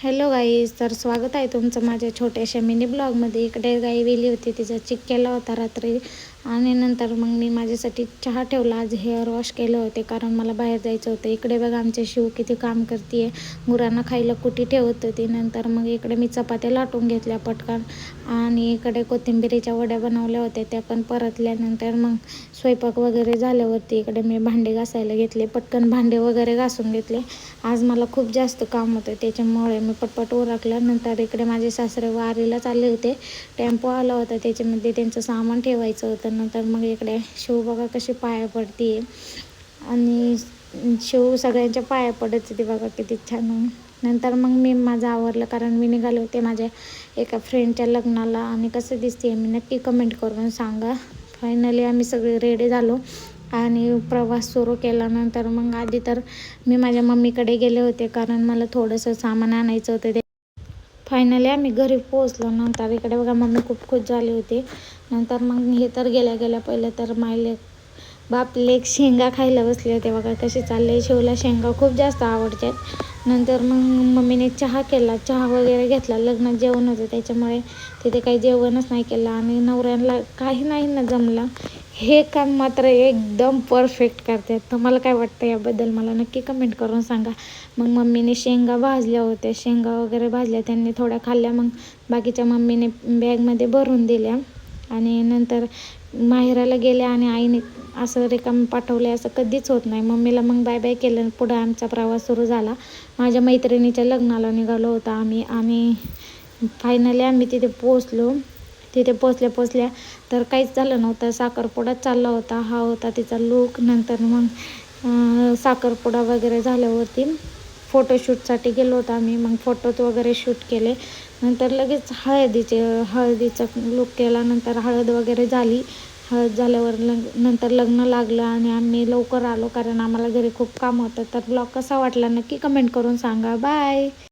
Hello guys, तर स्वागत आहे तुमचं माझ्या छोट्याशा मिनी ब्लॉगमध्ये. इकडे गाई वेली होती, तिचा चिक केला होता रात्री आणि नंतर मग मी माझ्यासाठी चहा ठेवला. आज हेअर वॉश केले होते कारण मला बाहेर जायचं होतं. इकडे बघा आमचे शिव किती काम करते आहे, गुरांना खायला कुटी ठेवत होती. नंतर मग इकडे मी चपात्या लाटून घेतल्या पटकन आणि इकडे कोथिंबिरीच्या वड्या बनवल्या होत्या, त्या पण परतल्यानंतर मग स्वयंपाक वगैरे झाल्यावरती इकडे मी भांडे घासायला घेतले. पटकन भांडे वगैरे घासून घेतले. आज मला खूप जास्त काम होतं, त्याच्यामुळे मी पटपट उरकलं. नंतर इकडे माझे सासरे वारीला चालले होते, टेम्पो आला होता, त्याच्यामध्ये त्यांचं सामान ठेवायचं होतं. नंतर मग इकडे शिव बघा कशी पाया पडते आणि शिव सगळ्यांच्या पाया पडत होती बघा किती छान. नंतर मग मी माझं आवरलं कारण मी निघाले होते माझ्या एका फ्रेंडच्या लग्नाला. आणि कसं दिसते मी नक्की कमेंट करून सांगा. फायनली आम्ही सगळे रेडी झालो आणि प्रवास सुरू केल्यानंतर मग आधी तर मी माझ्या मम्मीकडे गेले होते कारण मला थोडंसं सामान आणायचं होतं. ते फायनली आम्ही घरी पोहोचलो. नंतर इकडे बघा मम्मी खूप खुश झाली होती. नंतर मग हे तर गेल्या गेल्या पहिले तर मायले बाप लेक शेंगा खायला बसले होते बघा कसे चालले. शिवला शेंगा खूप जास्त आवडतात. नंतर मग मम्मीने चहा केला, चहा वगैरे घेतला. लग्नात जेवण होतं त्याच्यामुळे तिथे काही जेवणच नाही केलं आणि नवऱ्यांना काही नाही ना जमलं. हे काम मात्र एकदम परफेक्ट करतात. तुम्हाला काय वाटतं याबद्दल मला नक्की कमेंट करून सांगा. मग मम्मीने शेंगा भाजल्या होत्या, शेंगा वगैरे भाजल्या, त्यांनी थोड्या खाल्ल्या. मग बाकीच्या मम्मीने बॅगमध्ये भरून दिल्या आणि नंतर माहेराला गेल्या. आणि आईने असं रिकाम पाठवले असं कधीच होत नाही. मम्मीला मग बाय बाय केलं. पुढं आमचा प्रवास सुरू झाला. माझ्या मैत्रिणीच्या लग्नाला निघालो होतो आम्ही आणि फायनली आम्ही तिथे पोचलो. तिथे पोचल्या तर काहीच झालं नव्हतं, साखरपुडाच चालला होता. हा होता तिचा लूक. नंतर मग साखरपुडा वगैरे झाल्यावरती फोटोशूटसाठी गेलो होतो आम्ही. मग फोटोज वगैरे शूट केले. नंतर लगेच हळदीचा लूक केला. नंतर हळद वगैरे झाली. हळद झाल्यावर नंतर लग्न लागलं आणि आम्ही लवकर आलो कारण आम्हाला घरी खूप काम होतं. तर ब्लॉग कसा वाटला नक्की कमेंट करून सांगा. बाय.